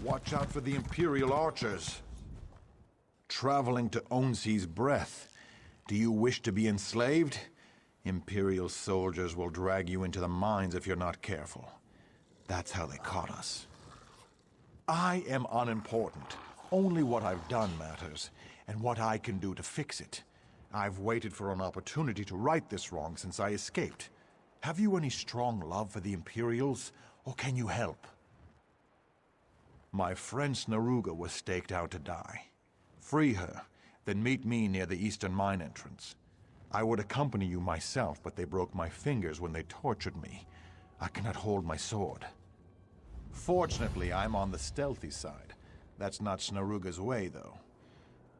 Watch out for the Imperial archers. Traveling to Onsi's breath. Do you wish to be enslaved? Imperial soldiers will drag you into the mines if you're not careful. That's how they caught us. I am unimportant. Only what I've done matters, and what I can do to fix it. I've waited for an opportunity to right this wrong since I escaped. Have you any strong love for the Imperials, or can you help? My friend Snaruga was staked out to die. Free her, then meet me near the eastern mine entrance. I would accompany you myself, but they broke my fingers when they tortured me. I cannot hold my sword. Fortunately, I'm on the stealthy side. That's not Snaruga's way, though.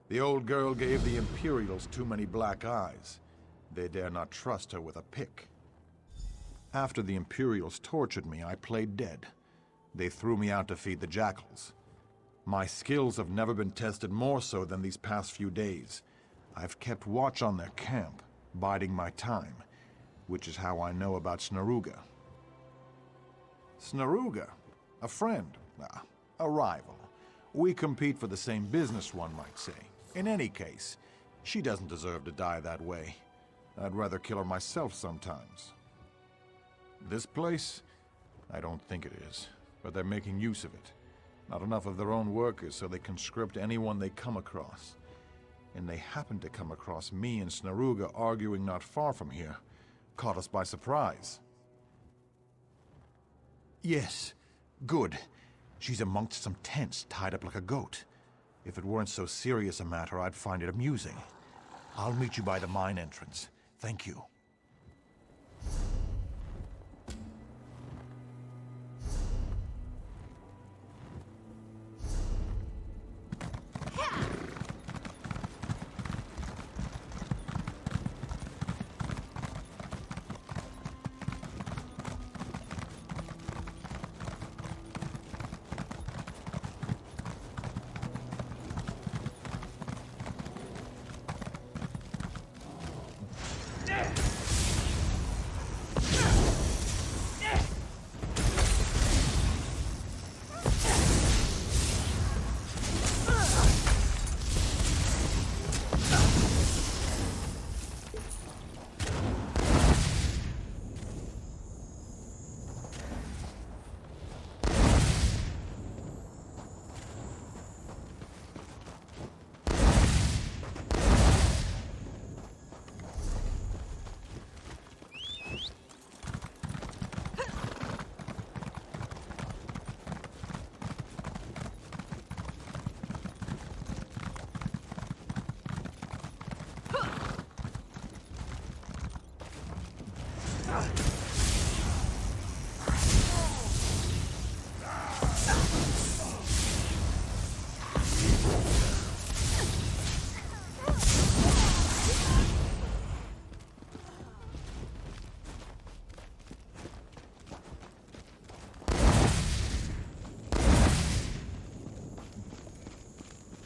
The old girl gave the Imperials too many black eyes. They dare not trust her with a pick. After the Imperials tortured me, I played dead. They threw me out to feed the jackals. My skills have never been tested more so than these past few days. I've kept watch on their camp, biding my time, which is how I know about Snaruga. Snaruga? A friend? A rival. We compete for the same business, one might say. In any case, she doesn't deserve to die that way. I'd rather kill her myself sometimes. This place? I don't think it is, but they're making use of it. Not enough of their own workers, so they conscript anyone they come across. And they happened to come across me and Snaruga arguing not far from here. Caught us by surprise. Yes, good. She's amongst some tents tied up like a goat. If it weren't so serious a matter, I'd find it amusing. I'll meet you by the mine entrance. Thank you.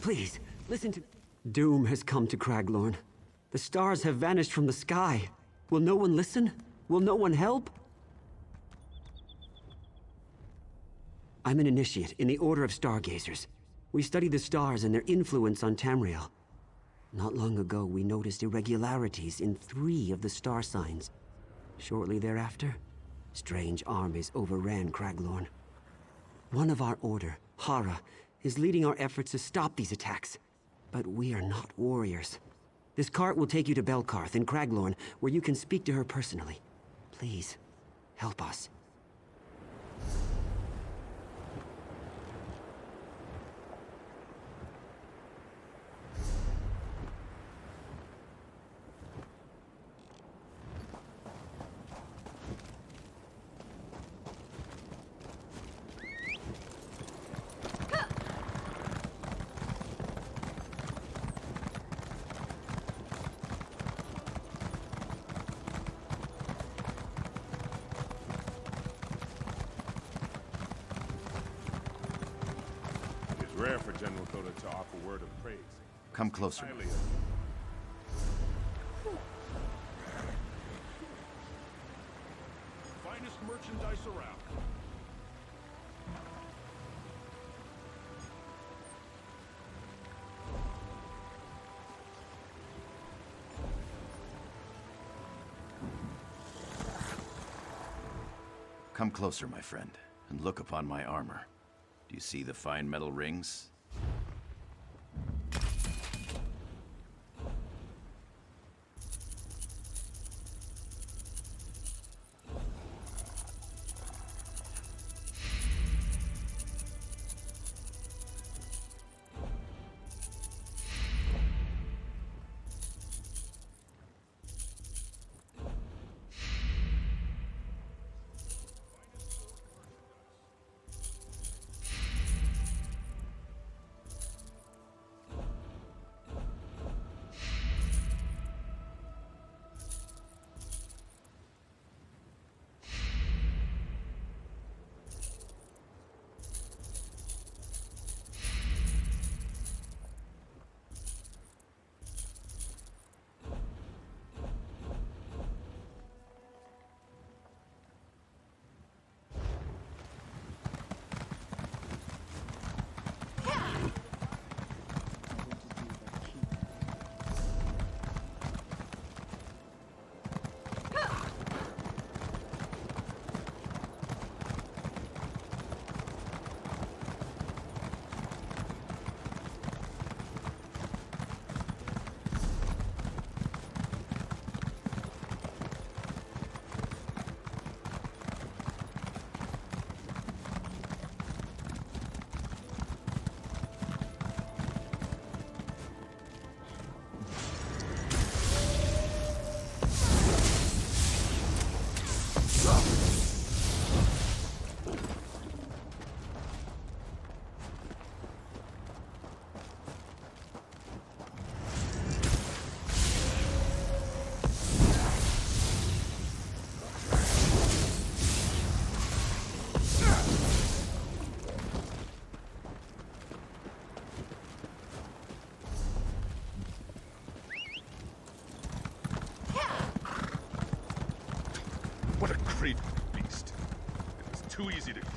Please, listen to... Doom has come to Craglorn. The stars have vanished from the sky. Will no one listen? Will no one help? I'm an initiate in the Order of Stargazers. We study the stars and their influence on Tamriel. Not long ago, we noticed irregularities in 3 of the star signs. Shortly thereafter, strange armies overran Craglorn. One of our order, Hara, is leading our efforts to stop these attacks. But we are not warriors. This cart will take you to Belkarth in Craglorn, where you can speak to her personally. Please, help us. Rare for General Thota to offer word of praise. Come closer. Finest merchandise around. Come closer, my friend, and look upon my armor. Do you see the fine metal rings? What a great beast. It was too easy to kill.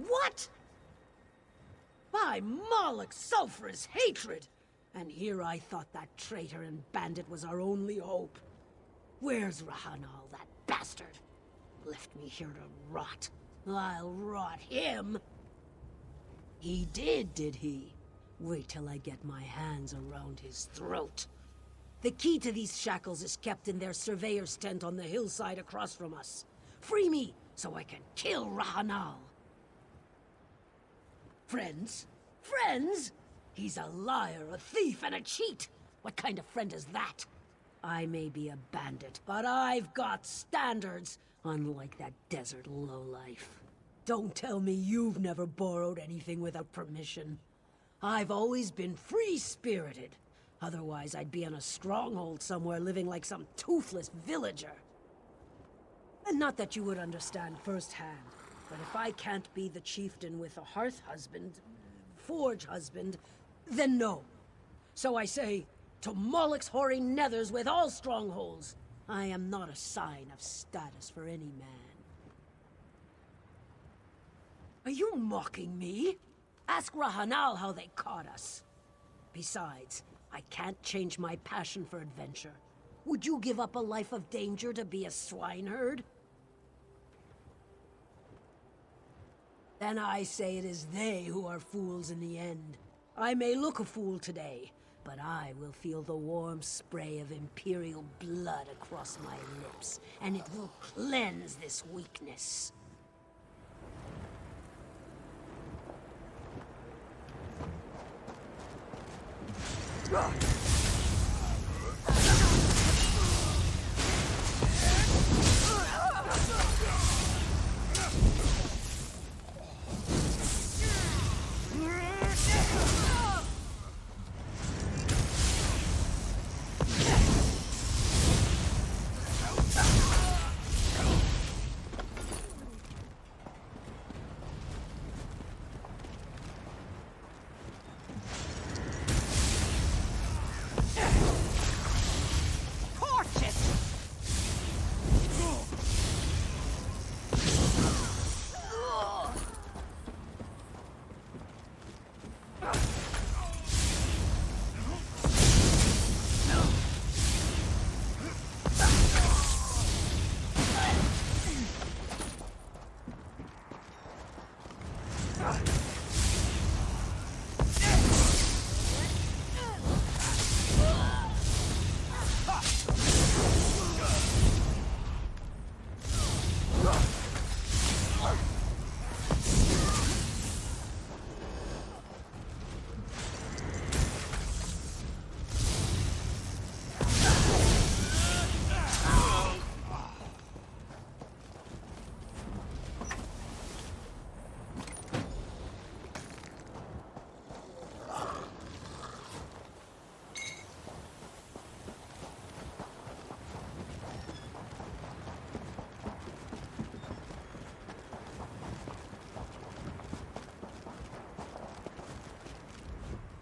What? By Moloch's sulphurous hatred! And here I thought that traitor and bandit was our only hope. Where's Rahanal, that bastard? Left me here to rot. I'll rot him. He did he? Wait till I get my hands around his throat. The key to these shackles is kept in their surveyor's tent on the hillside across from us. Free me, so I can kill Rahanal. Friends? Friends? He's a liar, a thief, and a cheat. What kind of friend is that? I may be a bandit, but I've got standards, unlike that desert lowlife. Don't tell me you've never borrowed anything without permission. I've always been free-spirited. Otherwise, I'd be in a stronghold somewhere living like some toothless villager. And not that you would understand firsthand, but if I can't be the chieftain with a hearth husband, forge husband, then no. So I say, to Moloch's hoary nethers with all strongholds, I am not a sign of status for any man. Are you mocking me? Ask Rahanal how they caught us. Besides, I can't change my passion for adventure. Would you give up a life of danger to be a swineherd? Then I say it is they who are fools in the end. I may look a fool today, but I will feel the warm spray of Imperial blood across my lips, and it will cleanse this weakness.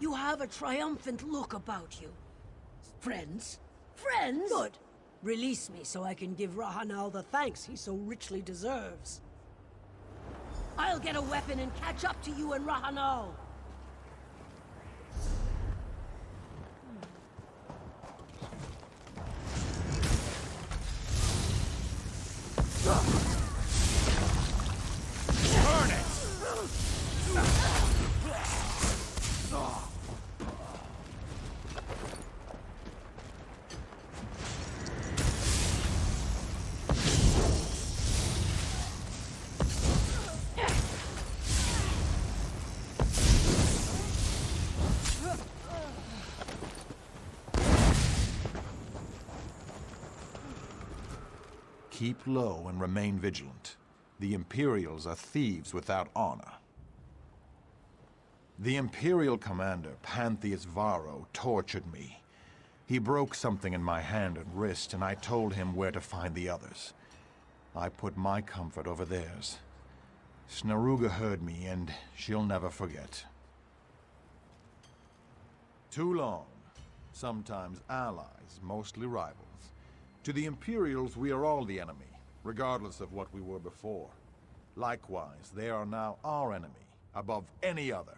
You have a triumphant look about you. Friends? Friends? Good. Release me so I can give Rahanal the thanks he so richly deserves. I'll get a weapon and catch up to you and Rahanal. Burn it! Keep low and remain vigilant. The Imperials are thieves without honor. The Imperial commander, Pantheus Varro, tortured me. He broke something in my hand and wrist, and I told him where to find the others. I put my comfort over theirs. Snaruga heard me, and she'll never forget. Too long. Sometimes allies, mostly rivals. To the Imperials, we are all the enemy, regardless of what we were before. Likewise, they are now our enemy, above any other.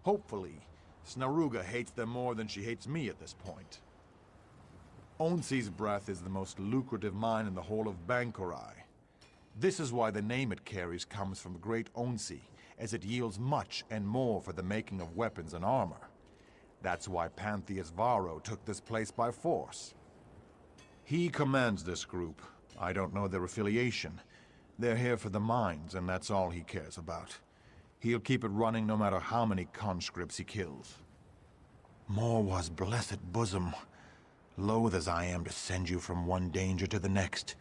Hopefully, Snaruga hates them more than she hates me at this point. Onsi's breath is the most lucrative mine in the whole of Bankorai. This is why the name it carries comes from Great Onsi, as it yields much and more for the making of weapons and armor. That's why Pantheus Varro took this place by force. He commands this group. I don't know their affiliation. They're here for the mines, and that's all he cares about. He'll keep it running no matter how many conscripts he kills. Morwa's blessed bosom. Loath as I am to send you from one danger to the next,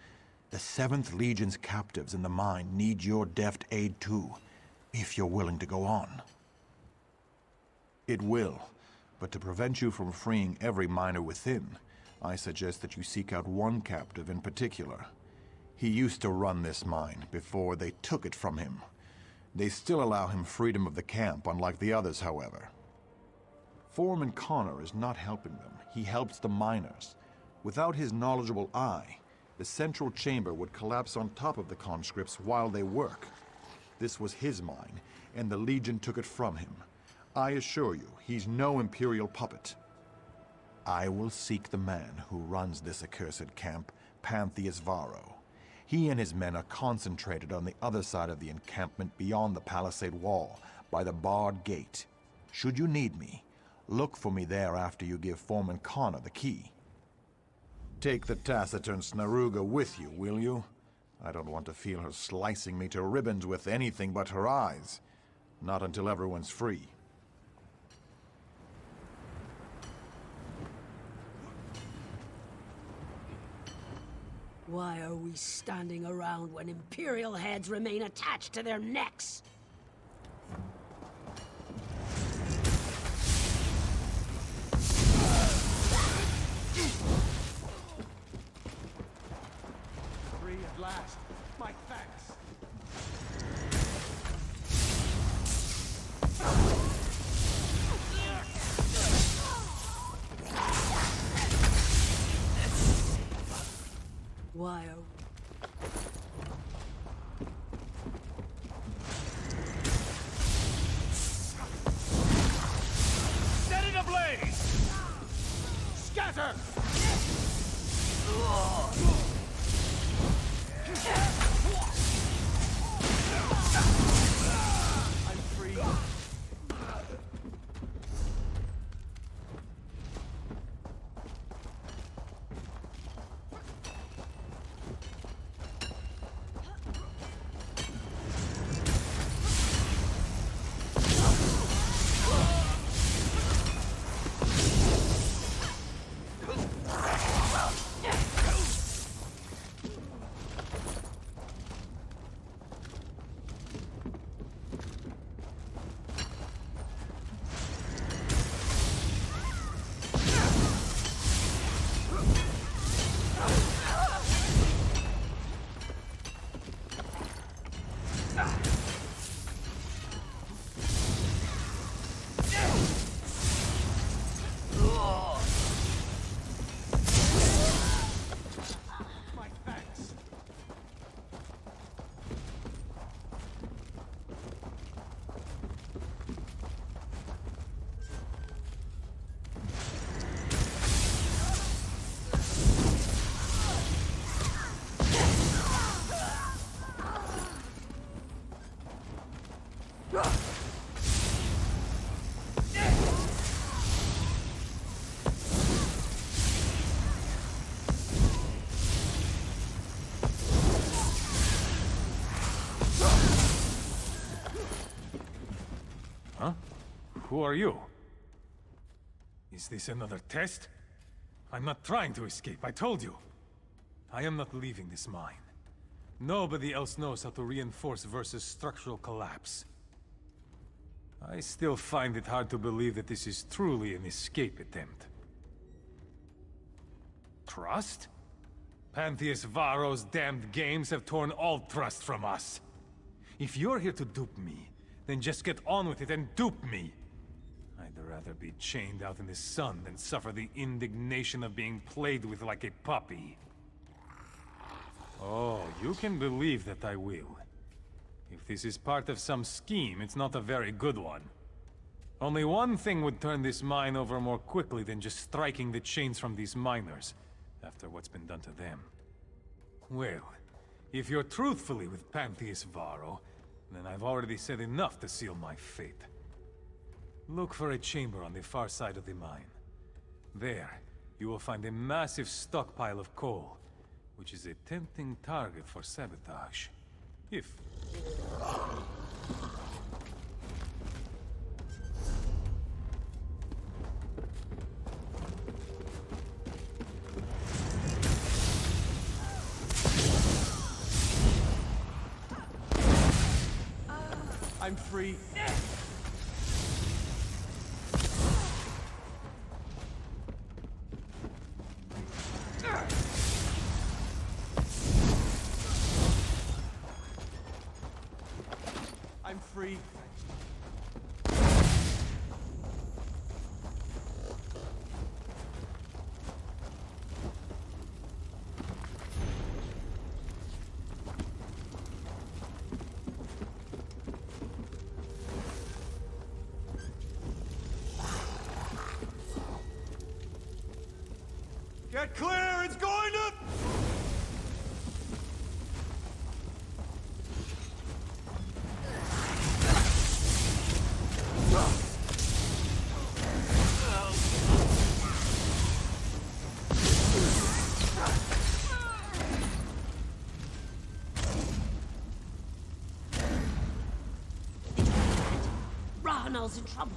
the 7th Legion's captives in the mine need your deft aid too, if you're willing to go on. It will, but to prevent you from freeing every miner within, I suggest that you seek out one captive in particular. He used to run this mine before they took it from him. They still allow him freedom of the camp, unlike the others, however. Foreman Connor is not helping them. He helps the miners. Without his knowledgeable eye, the central chamber would collapse on top of the conscripts while they work. This was his mine, and the Legion took it from him. I assure you, he's no Imperial puppet. I will seek the man who runs this accursed camp, Pantheus Varro. He and his men are concentrated on the other side of the encampment beyond the palisade wall, by the barred gate. Should you need me, look for me there after you give Foreman Connor the key. Take the taciturn Snaruga with you, will you? I don't want to feel her slicing me to ribbons with anything but her eyes. Not until everyone's free. Why are we standing around when Imperial heads remain attached to their necks? Free at last. My thanks. Why are Set it ablaze! Scatter! I'm free. My thanks. Huh? Who are you? Is this another test? I'm not trying to escape, I told you. I am not leaving this mine. Nobody else knows how to reinforce versus structural collapse. I still find it hard to believe that this is truly an escape attempt. Trust? Pantheus Varro's damned games have torn all trust from us. If you're here to dupe me, then just get on with it and dupe me. I'd rather be chained out in the sun than suffer the indignation of being played with like a puppy. Oh, you can believe that I will. If this is part of some scheme, it's not a very good one. Only one thing would turn this mine over more quickly than just striking the chains from these miners, after what's been done to them. Well, if you're truthfully with Pantheus Varro, then I've already said enough to seal my fate. Look for a chamber on the far side of the mine. There, you will find a massive stockpile of coal, which is a tempting target for sabotage. If... I'm free. I'm free. Get clear! It's going to... Rahanal's in trouble.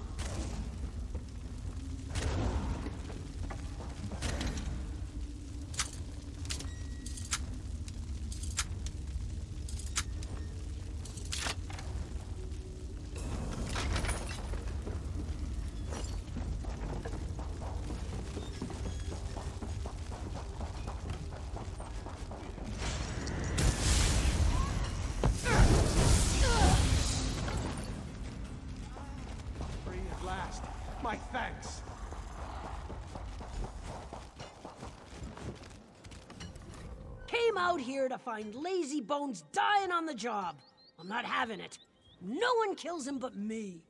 came out here to find lazy bones dying on the job. I'm not having it. No one kills him but me.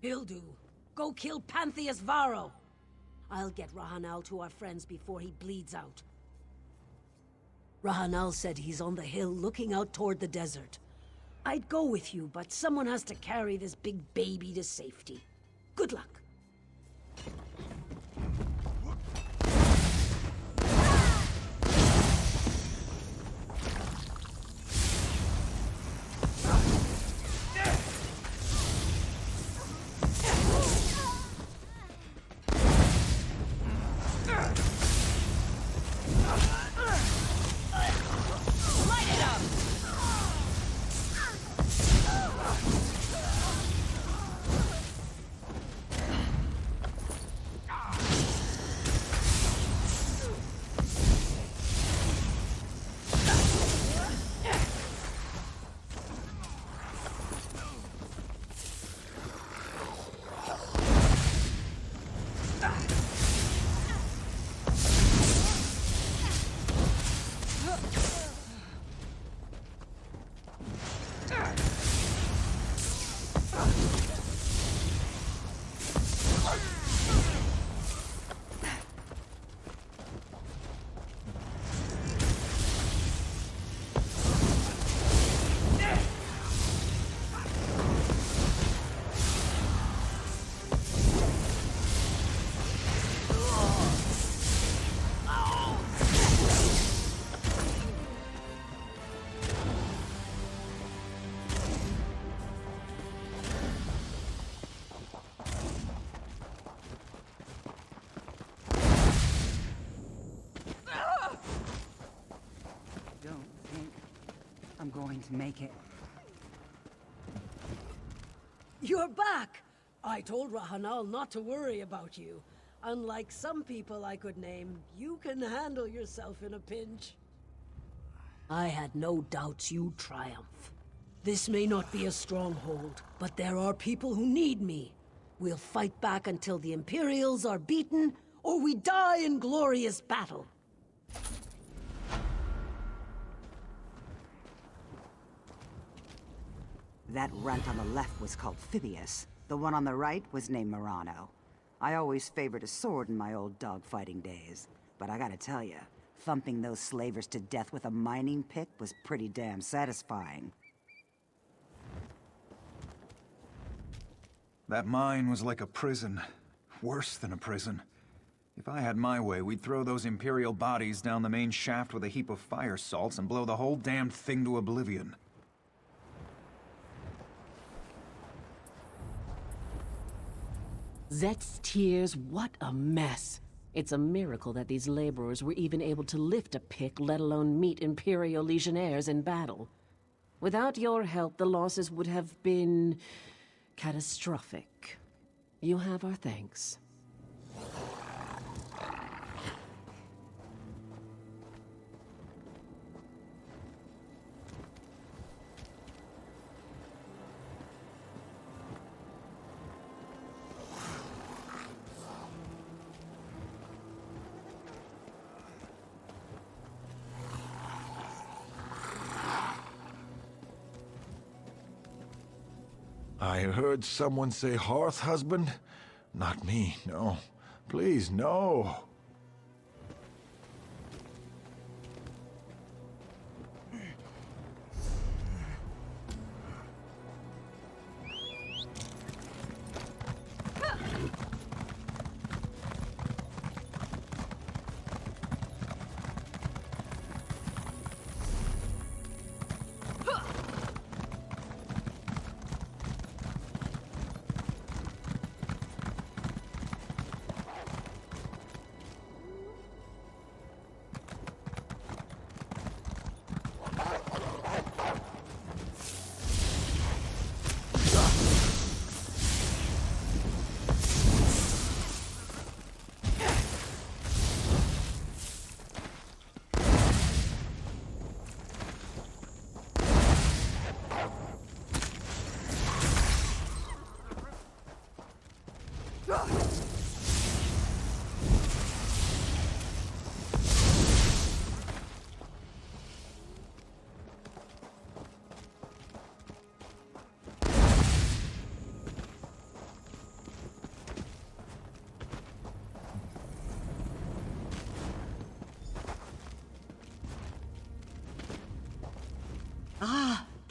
He'll do. Go kill Pantheus Varro. I'll get Rahanal to our friends before he bleeds out. Rahanal said he's on the hill looking out toward the desert. I'd go with you, but someone has to carry this big baby to safety. Good luck. I'm going to make it. You're back! I told Rahanal not to worry about you. Unlike some people I could name, you can handle yourself in a pinch. I had no doubts you'd triumph. This may not be a stronghold, but there are people who need me. We'll fight back until the Imperials are beaten, or we die in glorious battle. That runt on the left was called Phibius. The one on the right was named Murano. I always favored a sword in my old dogfighting days. But I gotta tell you, thumping those slavers to death with a mining pick was pretty damn satisfying. That mine was like a prison. Worse than a prison. If I had my way, we'd throw those Imperial bodies down the main shaft with a heap of fire salts and blow the whole damned thing to oblivion. Zet's tears, what a mess. It's a miracle that these laborers were even able to lift a pick, let alone meet Imperial legionnaires in battle. Without your help, the losses would have been catastrophic. You have our thanks. I heard someone say hearth husband. Not me, no. Please, no.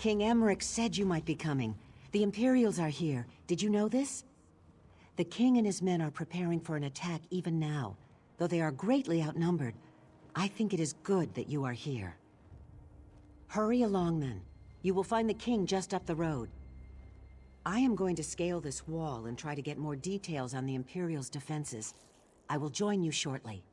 King Emmerich said you might be coming. The Imperials are here. Did you know this? The king and his men are preparing for an attack even now. Though they are greatly outnumbered, I think it is good that you are here. Hurry along, then. You will find the king just up the road. I am going to scale this wall and try to get more details on the Imperials' defenses. I will join you shortly.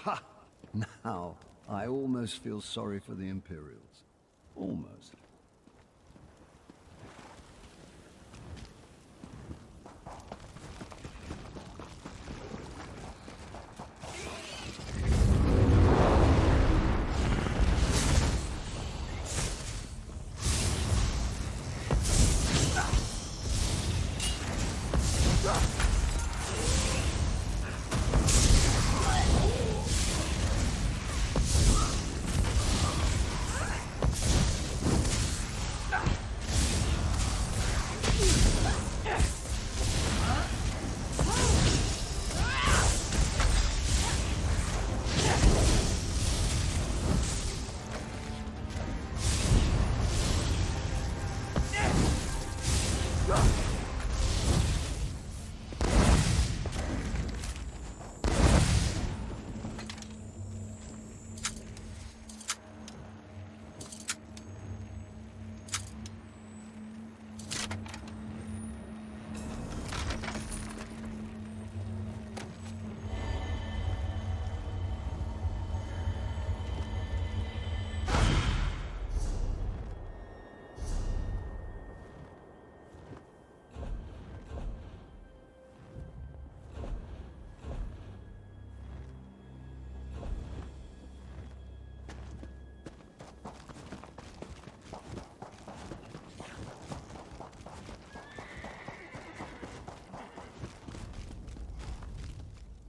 Ha! Now, I almost feel sorry for the Imperials. Almost.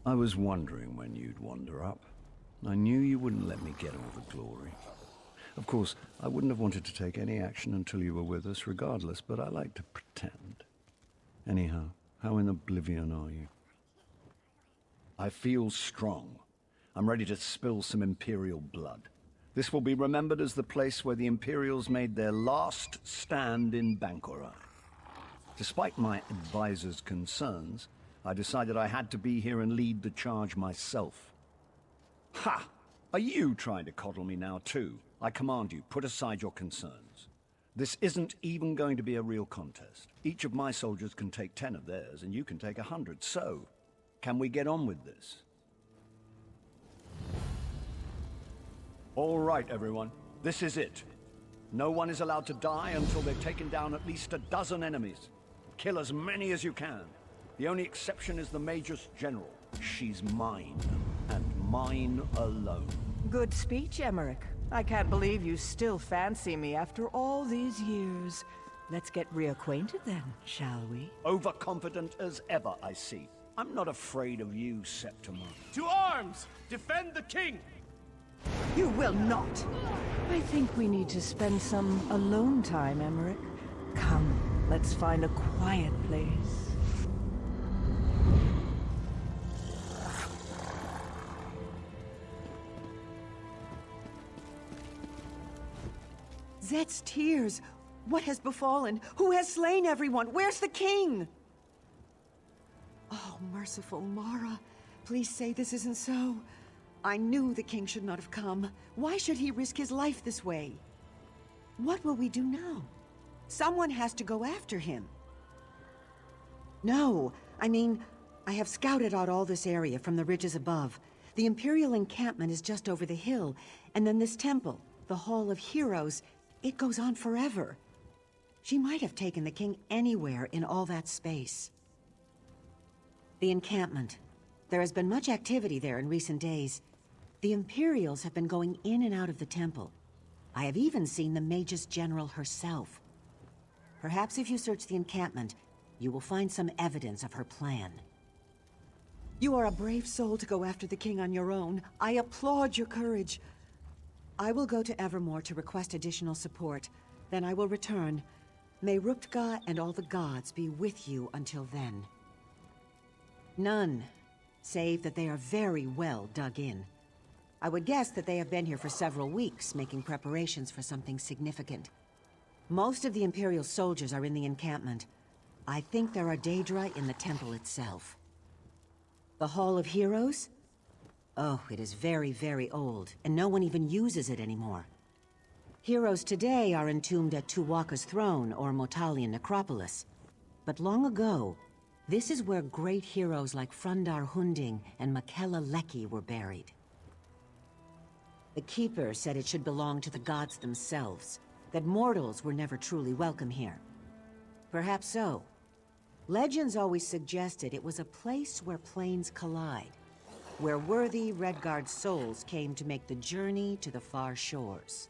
I was wondering when you'd wander up. I knew you wouldn't let me get all the glory. Of course, I wouldn't have wanted to take any action until you were with us regardless, but I like to pretend. Anyhow, how in oblivion are you? I feel strong. I'm ready to spill some Imperial blood. This will be remembered as the place where the Imperials made their last stand in Bankora. Despite my advisor's concerns, I decided I had to be here and lead the charge myself. Ha! Are you trying to coddle me now too? I command you, put aside your concerns. This isn't even going to be a real contest. Each of my soldiers can take 10 of theirs, and you can take 100. So, can we get on with this? All right, everyone. This is it. No one is allowed to die until they've taken down at least a dozen enemies. Kill as many as you can. The only exception is the Major's General. She's mine, and mine alone. Good speech, Emmerich. I can't believe you still fancy me after all these years. Let's get reacquainted then, shall we? Overconfident as ever, I see. I'm not afraid of you, Septima. To arms! Defend the king! You will not! I think we need to spend some alone time, Emmerich. Come, let's find a quiet place. Zet's tears! What has befallen? Who has slain everyone? Where's the king? Oh, merciful Mara. Please say this isn't so. I knew the king should not have come. Why should he risk his life this way? What will we do now? Someone has to go after him. No, I mean, I have scouted out all this area from the ridges above. The Imperial encampment is just over the hill, and then this temple, the Hall of Heroes, it goes on forever. She might have taken the king anywhere in all that space. The encampment. There has been much activity there in recent days. The Imperials have been going in and out of the temple. I have even seen the Magus General herself. Perhaps if you search the encampment, you will find some evidence of her plan. You are a brave soul to go after the king on your own. I applaud your courage. I will go to Evermore to request additional support. Then I will return. May Ruptga and all the gods be with you until then. None, save that they are very well dug in. I would guess that they have been here for several weeks, making preparations for something significant. Most of the Imperial soldiers are in the encampment. I think there are Daedra in the temple itself. The Hall of Heroes? Oh, it is very, very old, and no one even uses it anymore. Heroes today are entombed at Tuwaka's throne or Motalian necropolis. But long ago, this is where great heroes like Frundar Hunding and Makella Leki were buried. The Keeper said it should belong to the gods themselves, that mortals were never truly welcome here. Perhaps so. Legends always suggested it was a place where planes collide, where worthy Redguard souls came to make the journey to the far shores.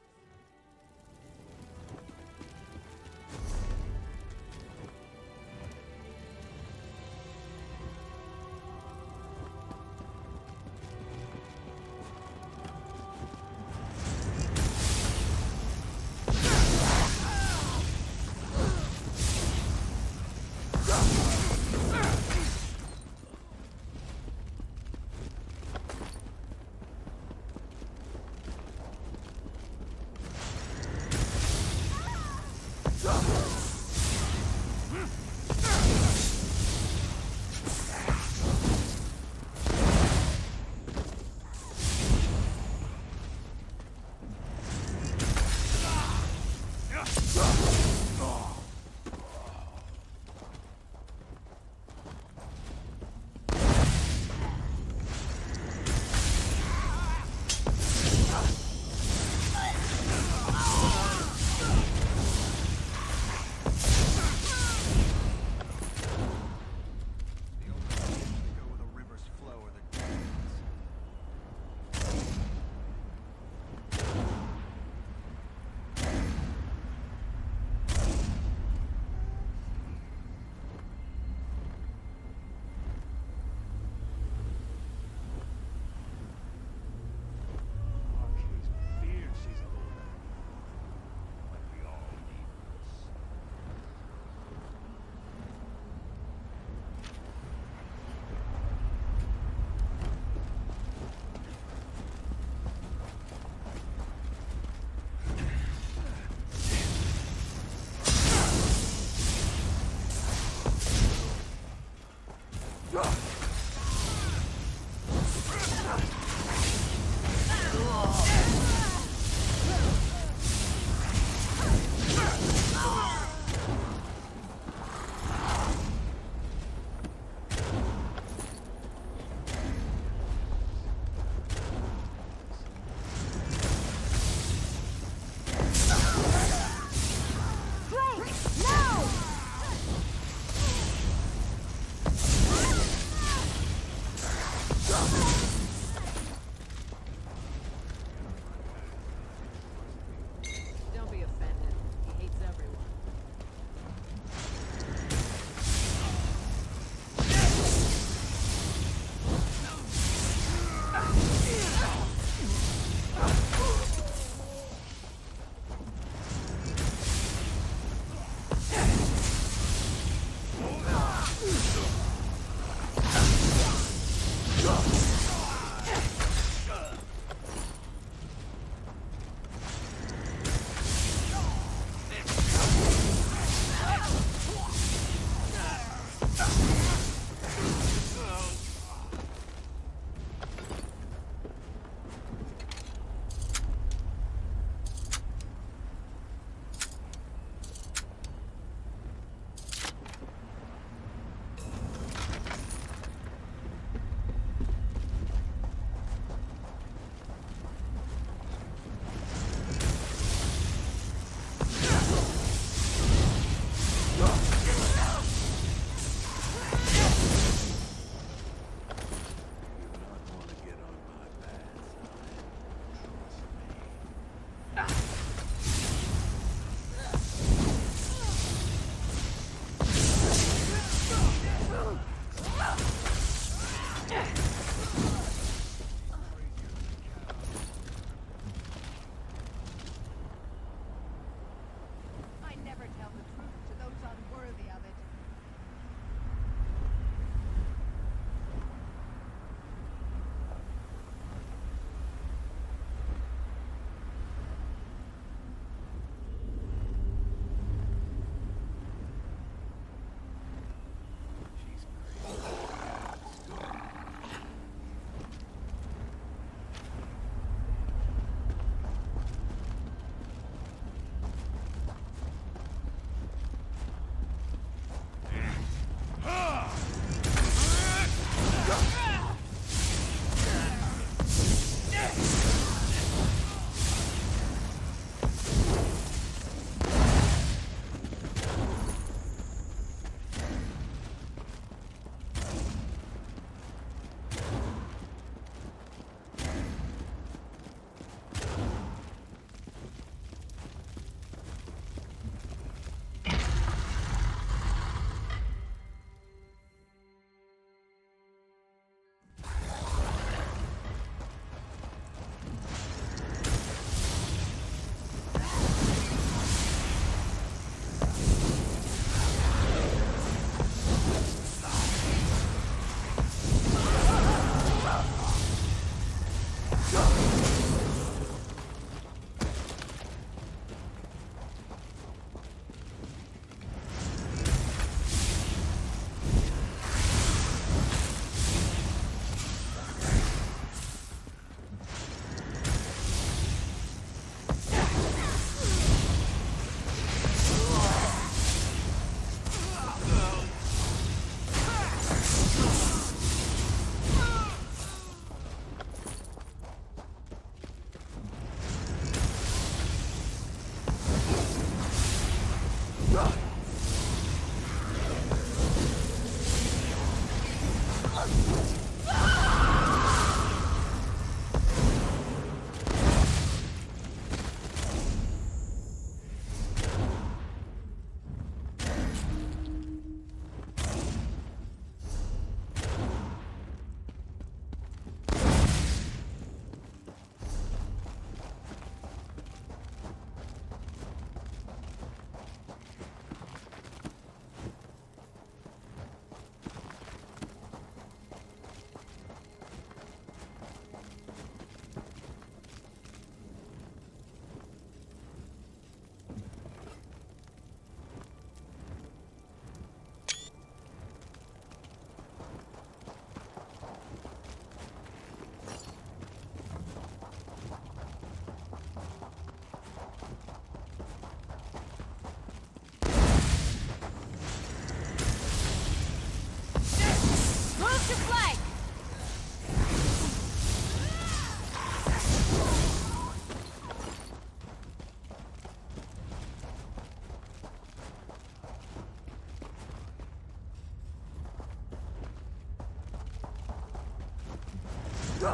Circle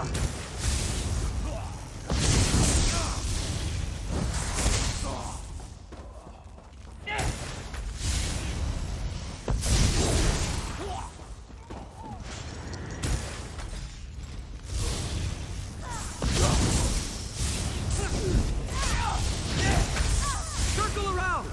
around!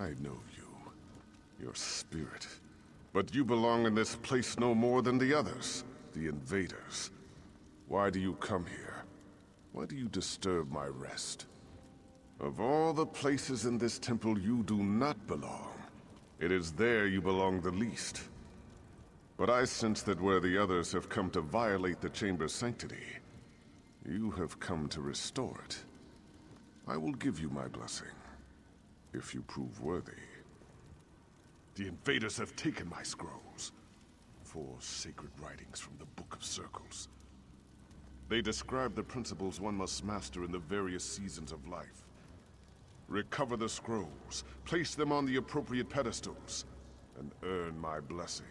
I know you. Your spirit. But you belong in this place no more than the others. The invaders. Why do you come here? Why do you disturb my rest? Of all the places in this temple you do not belong, it is there you belong the least. But I sense that where the others have come to violate the chamber's sanctity, you have come to restore it. I will give you my blessing, if you prove worthy. The invaders have taken my scrolls, 4 sacred writings from the Book of Circles. They describe the principles one must master in the various seasons of life. Recover the scrolls, place them on the appropriate pedestals, and earn my blessing.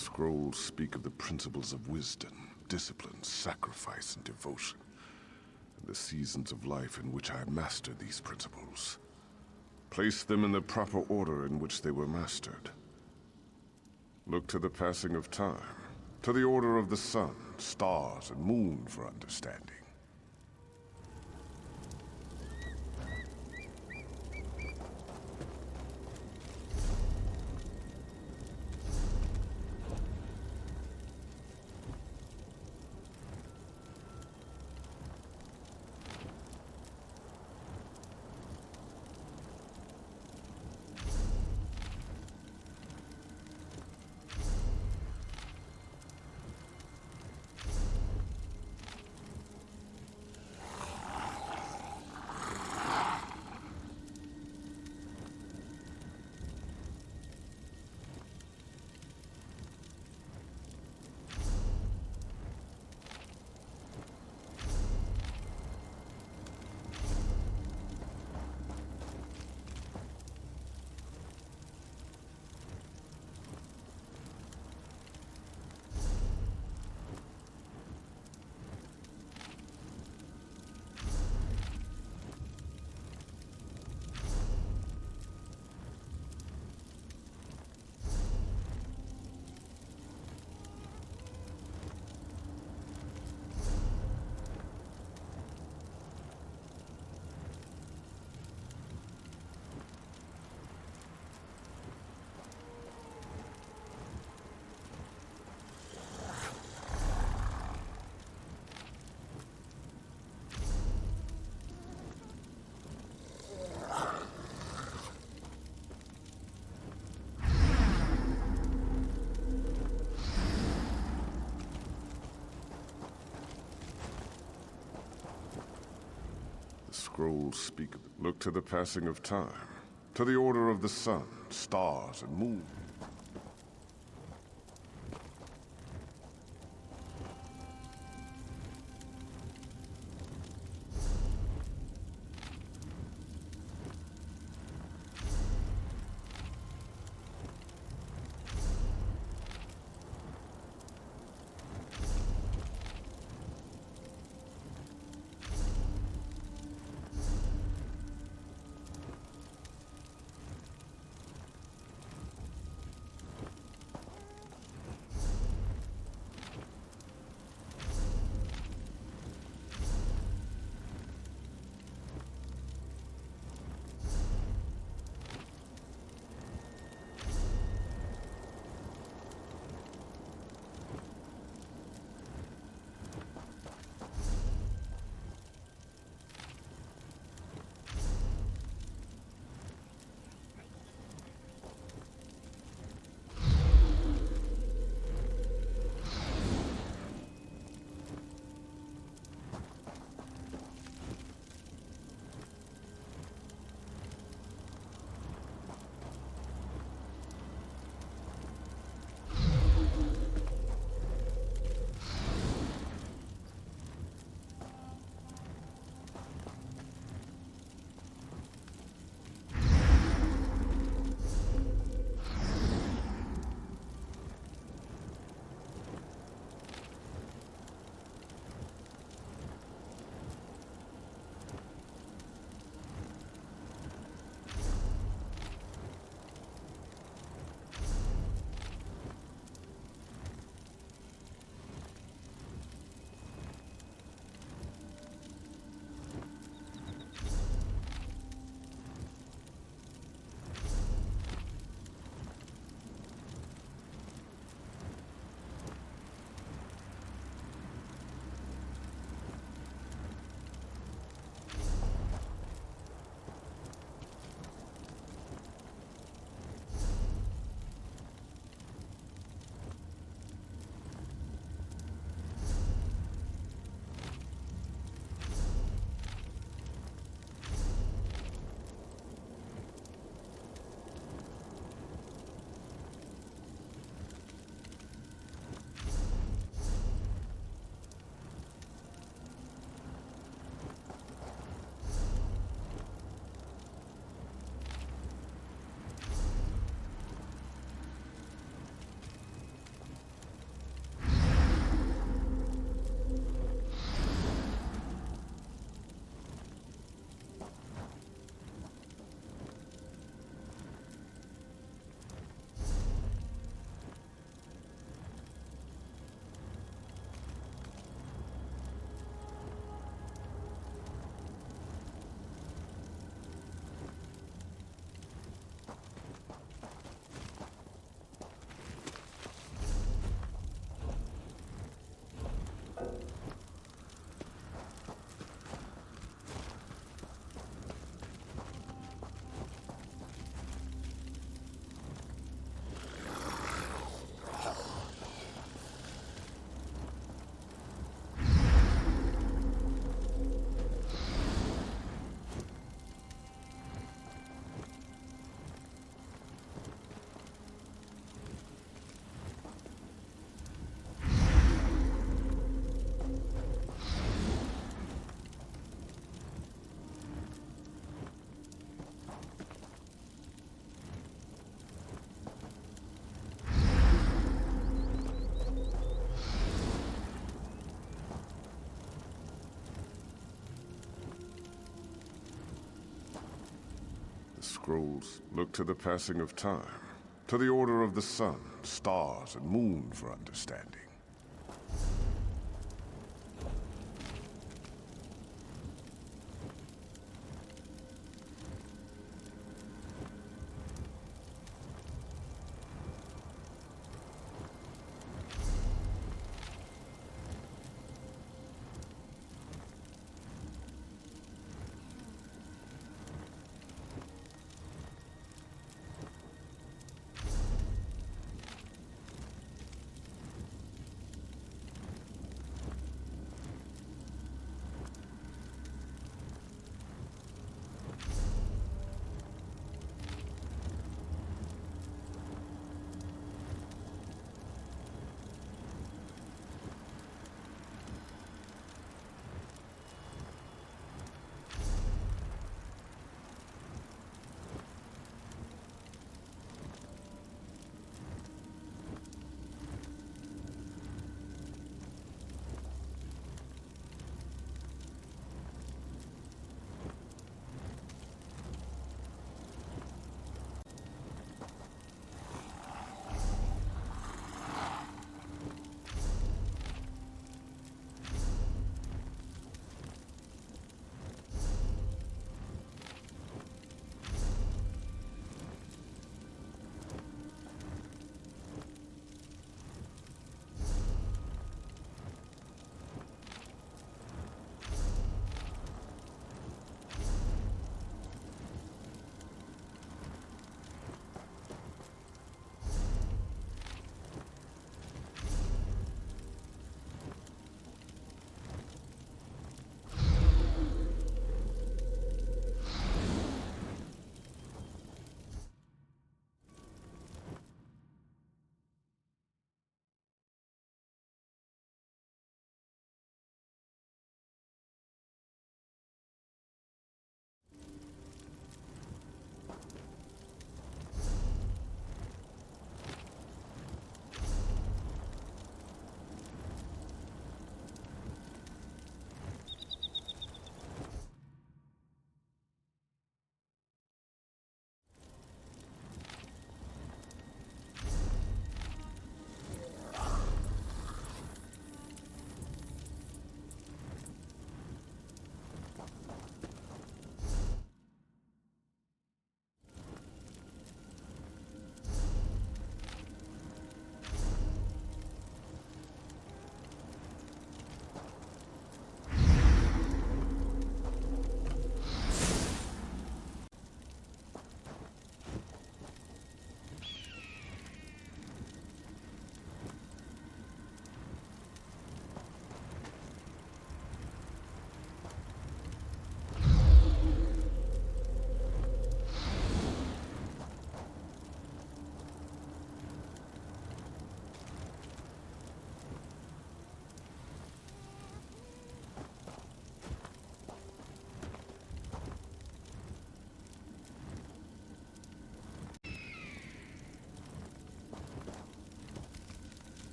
scrolls speak of the principles of wisdom, discipline, sacrifice, and devotion, and the seasons of life in which I mastered these principles. Place them in the proper order in which they were mastered. Look to the passing of time, to the order of the sun, stars, and moon for understanding. Scrolls speak of it. Look to the passing of time, to the order of the sun, stars, and moon. scrolls look to the passing of time, to the order of the sun, stars, and moon for understanding.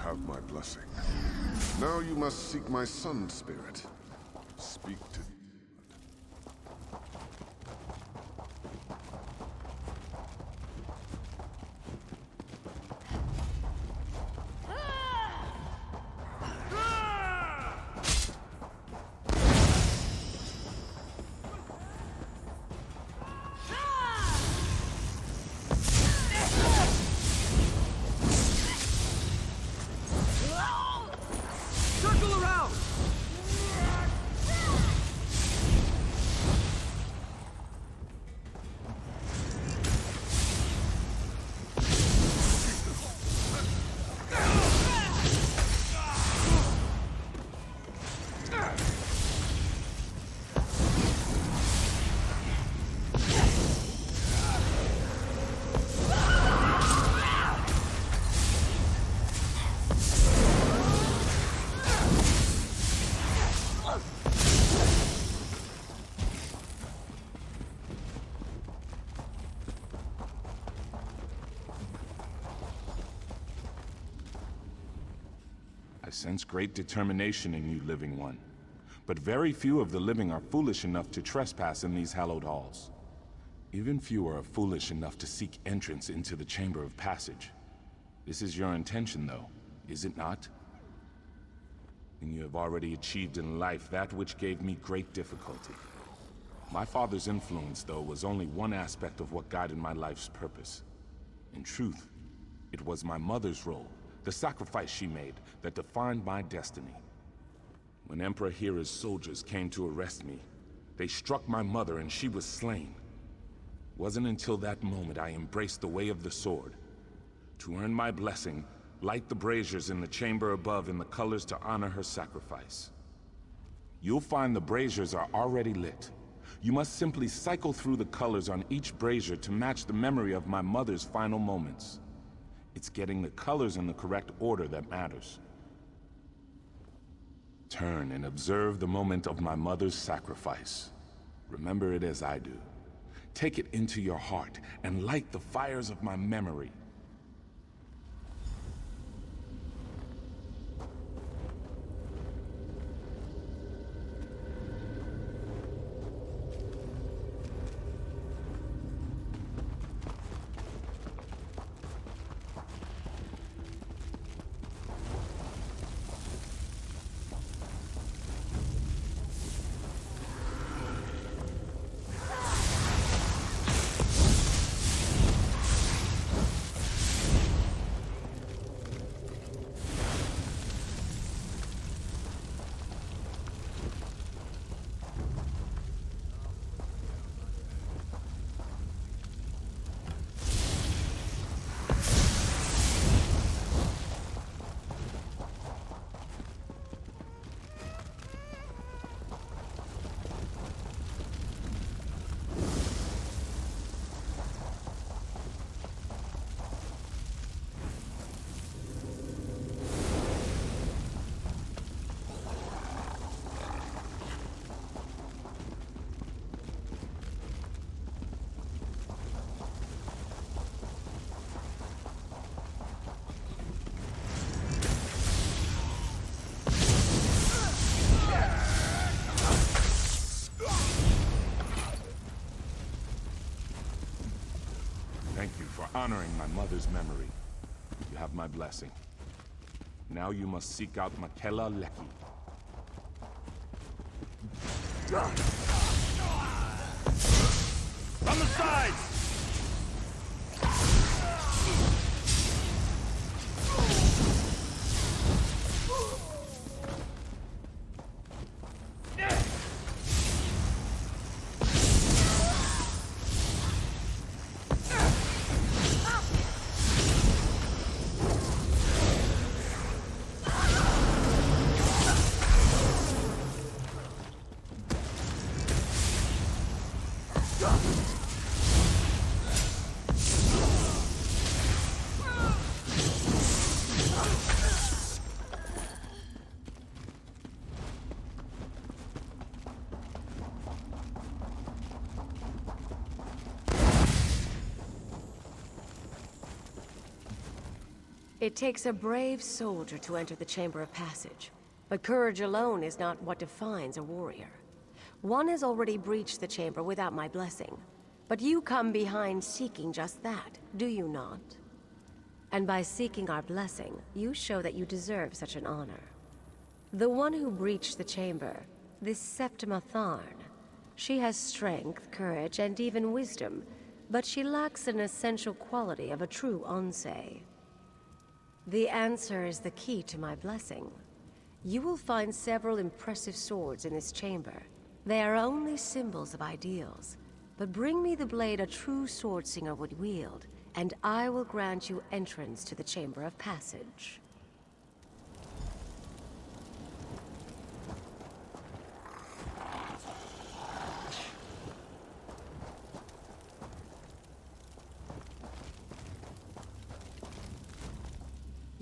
Have my blessing. Now you must seek my sun spirit. Speak to Circle around! sense great determination in you, living one. But very few of the living are foolish enough to trespass in these hallowed halls. Even fewer are foolish enough to seek entrance into the Chamber of Passage. This is your intention, though, is it not? And you have already achieved in life that which gave me great difficulty. My father's influence, though, was only one aspect of what guided my life's purpose. In truth, it was my mother's role, the sacrifice she made, that defined my destiny. When Emperor Hera's soldiers came to arrest me, they struck my mother and she was slain. It wasn't until that moment I embraced the way of the sword. To earn my blessing, light the braziers in the chamber above in the colors to honor her sacrifice. You'll find the braziers are already lit. You must simply cycle through the colors on each brazier to match the memory of my mother's final moments. It's getting the colors in the correct order that matters. Turn and observe the moment of my mother's sacrifice. Remember it as I do. Take it into your heart and light the fires of my memory. Thank you for honoring my mother's memory. You have my blessing. Now you must seek out Makela Leki. On the sides! It takes a brave soldier to enter the Chamber of Passage, but courage alone is not what defines a warrior. One has already breached the chamber without my blessing, but you come behind seeking just that, do you not? And by seeking our blessing, you show that you deserve such an honor. The one who breached the chamber, this Septima Tarn, she has strength, courage, and even wisdom, but she lacks an essential quality of a true Onsei. The answer is the key to my blessing. You will find several impressive swords in this chamber. They are only symbols of ideals. But bring me the blade a true swordsinger would wield, and I will grant you entrance to the Chamber of Passage.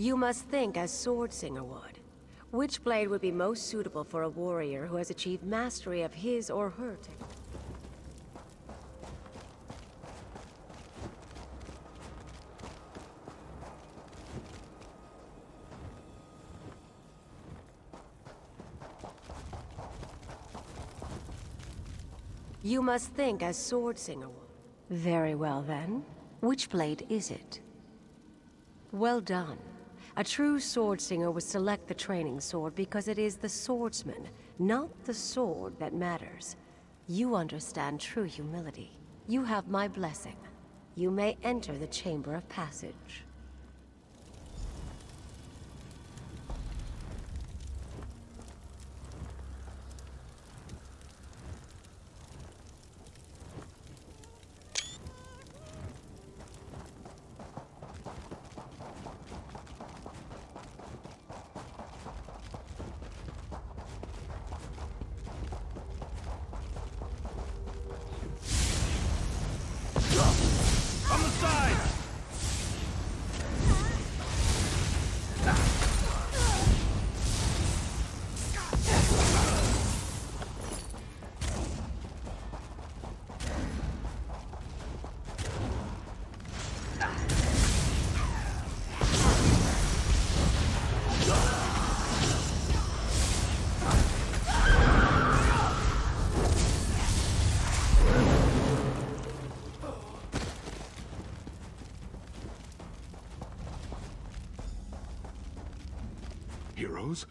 You must think as Swordsinger would. Which blade would be most suitable for a warrior who has achieved mastery of his or her technique? You must think as Swordsinger will. Very well then. Which blade is it? Well done. A true Swordsinger would select the training sword because it is the swordsman, not the sword, that matters. You understand true humility. You have my blessing. You may enter the Chamber of Passage. On the side! Heroes?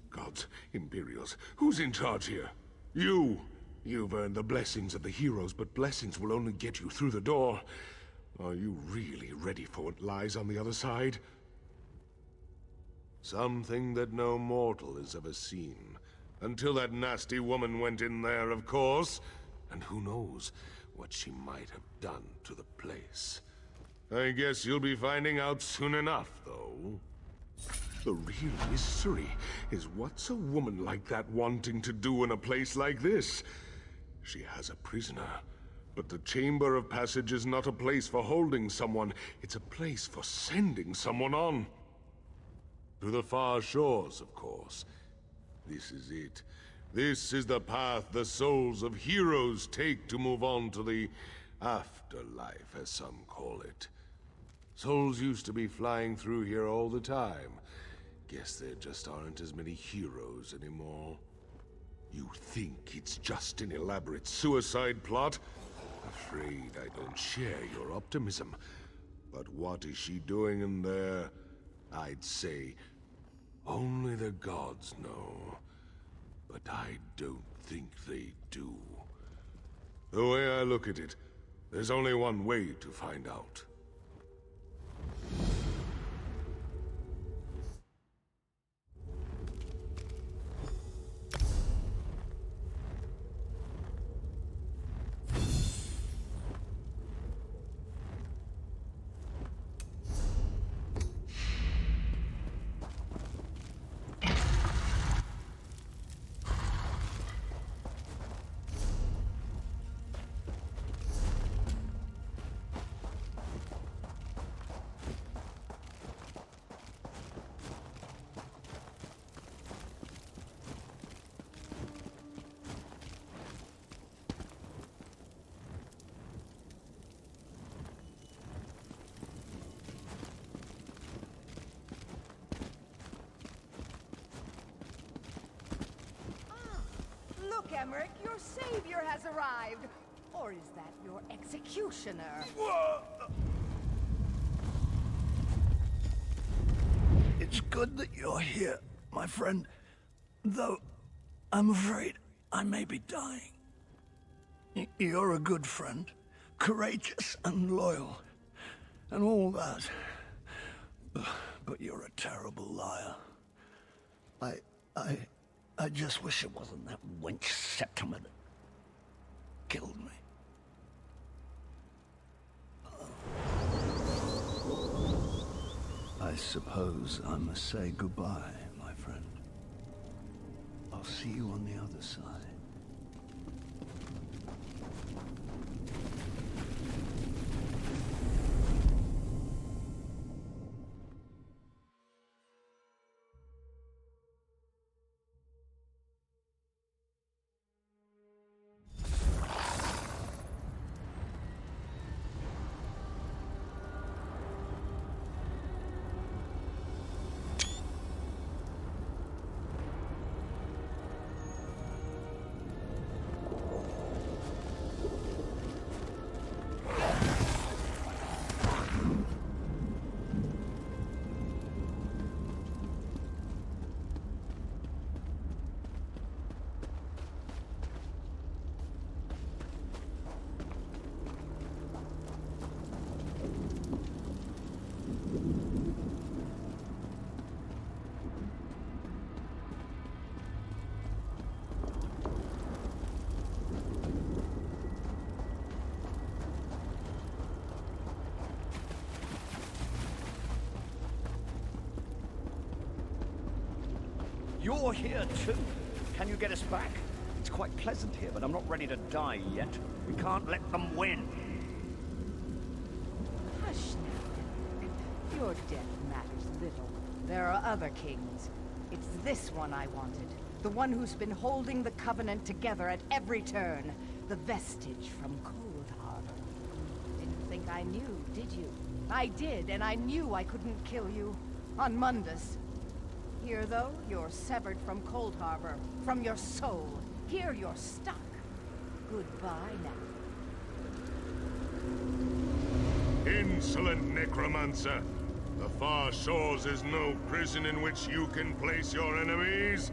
Gods, Imperials, who's in charge here? You! You've earned the blessings of the heroes, but blessings will only get you through the door. Are you really ready for what lies on the other side? Something that no mortal has ever seen. Until that nasty woman went in there, of course. And who knows what she might have done to the place. I guess you'll be finding out soon enough, though. The real mystery is what's a woman like that wanting to do in a place like this? She has a prisoner, but the Chamber of Passage is not a place for holding someone. It's a place for sending someone on. To the far shores, of course. This is it. This is the path the souls of heroes take to move on to the afterlife, as some call it. Souls used to be flying through here all the time. Guess there just aren't as many heroes anymore. You think it's just an elaborate suicide plot? Afraid I don't share your optimism. But what is she doing in there? I'd say only the gods know. But I don't think they do. The way I look at it, there's only one way to find out. Look, Emmerich, your savior has arrived. Or is that your executioner? It's good that you're here, my friend. Though, I'm afraid I may be dying. You're a good friend, courageous and loyal, and all that. But you're a terrible liar. I just wish it wasn't that wench Septimer that killed me. I suppose I must say goodbye, my friend. I'll see you on the other side. You're here too. Can you get us back? It's quite pleasant here, but I'm not ready to die yet. We can't let them win. Hush now. Your death matters little. There are other kings. It's this one I wanted. The one who's been holding the Covenant together at every turn. The vestige from Cold Harbor. Didn't think I knew, did you? I did, and I knew I couldn't kill you. On Mundus. Here, though, you're severed from Cold Harbor. From your soul. Here you're stuck. Goodbye now. Insolent necromancer! The Far Shores is no prison in which you can place your enemies.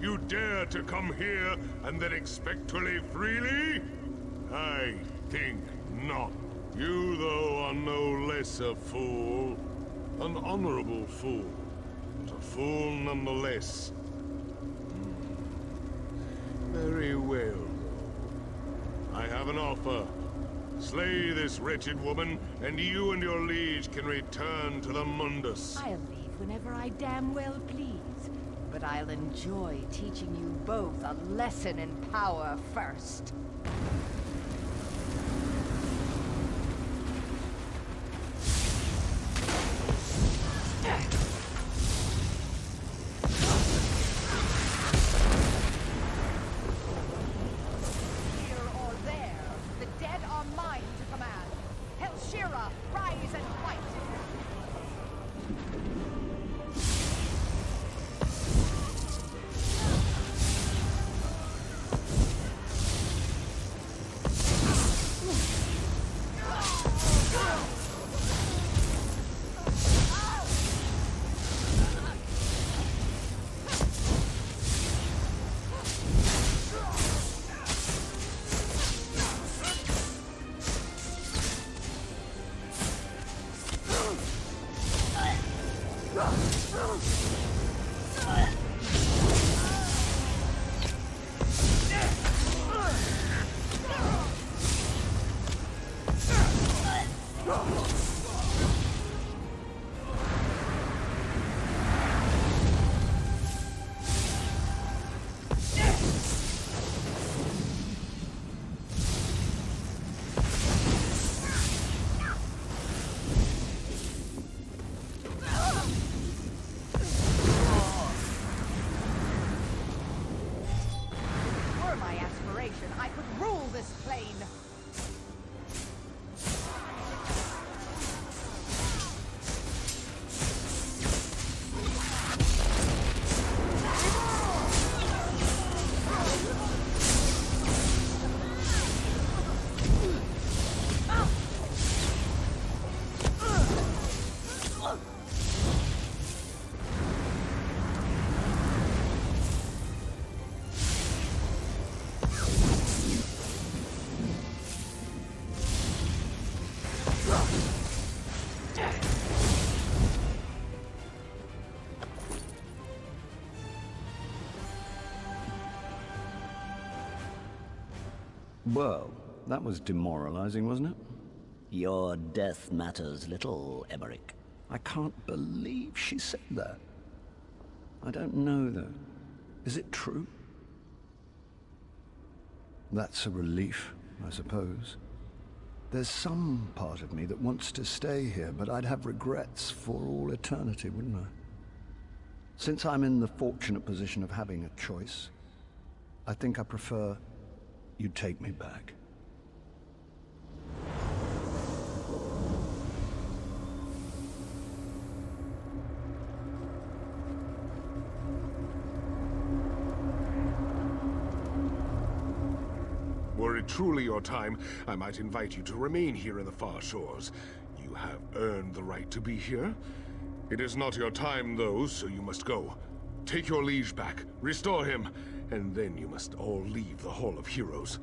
You dare to come here and then expect to live freely? I think not. You, though, are no less a fool. An honorable fool, but a fool nonetheless. Very well, though. I have an offer. Slay this wretched woman, and you and your liege can return to the Mundus. I'll leave whenever I damn well please. But I'll enjoy teaching you both a lesson in power first. Well, that was demoralizing, wasn't it? Your death matters little, Emmerich. I can't believe she said that. I don't know, though. Is it true? That's a relief, I suppose. There's some part of me that wants to stay here, but I'd have regrets for all eternity, wouldn't I? Since I'm in the fortunate position of having a choice, I think I prefer you take me back. Were it truly your time, I might invite you to remain here in the Far Shores. You have earned the right to be here. It is not your time, though, so you must go. Take your liege back, restore him, and then you must all leave the Hall of Heroes.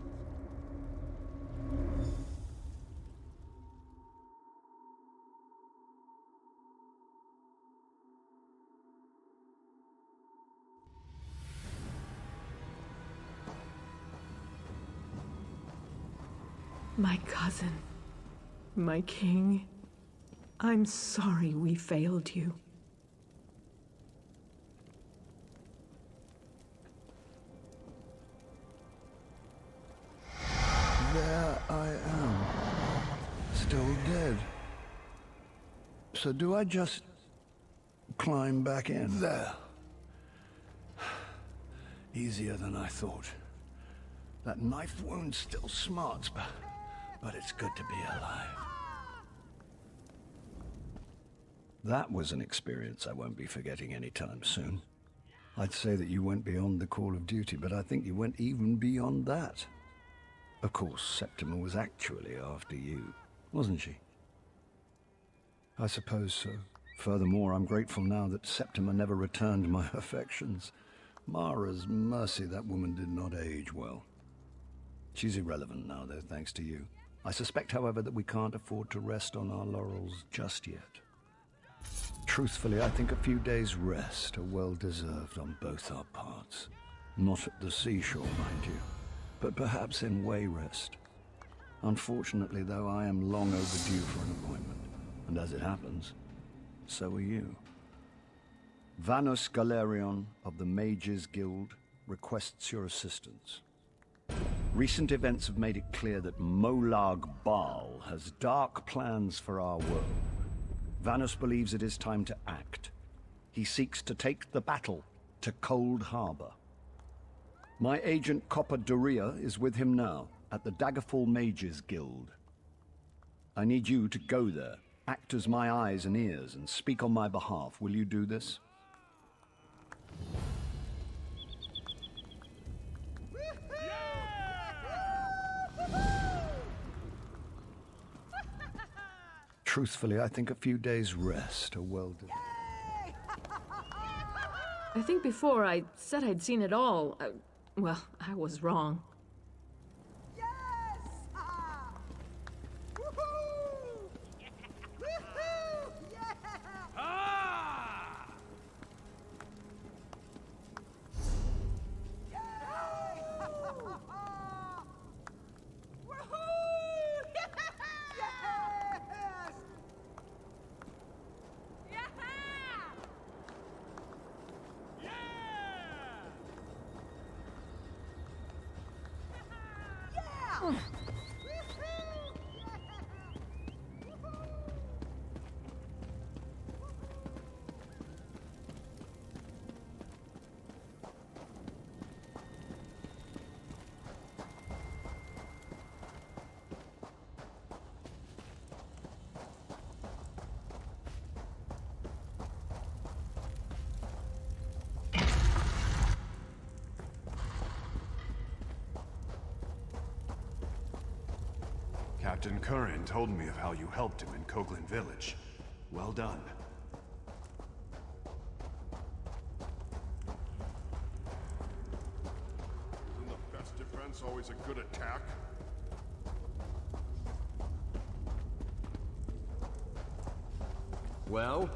My cousin, my king, I'm sorry we failed you. dead. So do I just climb back in? There. Easier than I thought. That knife wound still smarts, but it's good to be alive. That was an experience I won't be forgetting anytime soon. I'd say that you went beyond the call of duty, but I think you went even beyond that. Of course, Septiма was actually after you, wasn't she? I suppose so. Furthermore, I'm grateful now that Septima never returned my affections. Mara's mercy, that woman did not age well. She's irrelevant now, though, thanks to you. I suspect, however, that we can't afford to rest on our laurels just yet. Truthfully, I think a few days' rest are well-deserved on both our parts. Not at the seashore, mind you, but perhaps in way rest. Unfortunately, though, I am long overdue for an appointment, and as it happens, so are you. Vanus Galerion of the Mages Guild requests your assistance. Recent events have made it clear that Molag Bal has dark plans for our world. Vanus believes it is time to act. He seeks to take the battle to Cold Harbor. My agent Copper Doria is with him now at the Daggerfall Mages Guild. I need you to go there, act as my eyes and ears, and speak on my behalf. Will you do this? Truthfully, I think a few days' rest are well deserved. I think before I said I'd seen it all. Well, I was wrong. Captain Curran told me of how you helped him in Coghlan Village. Well done. Isn't the best defense always a good attack? Well?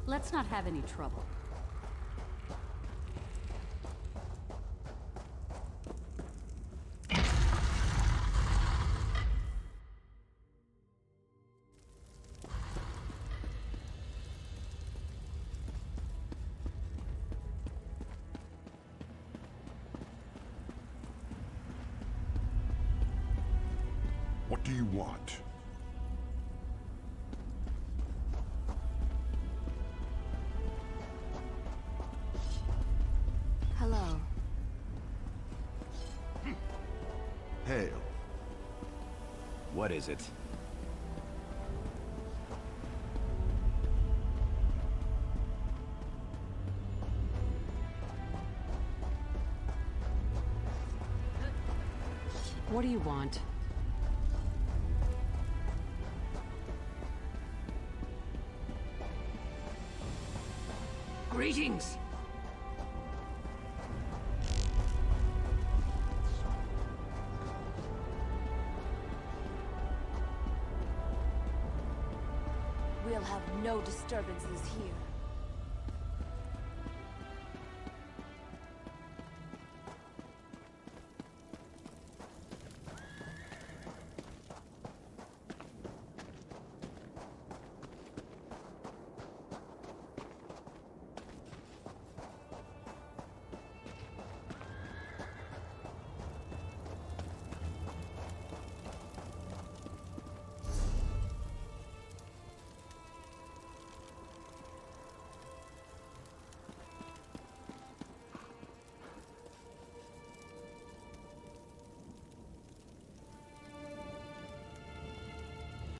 Let's not have any trouble. What do you want? Hello. Hail. What is it? What do you want? Greetings! We'll have no disturbances here.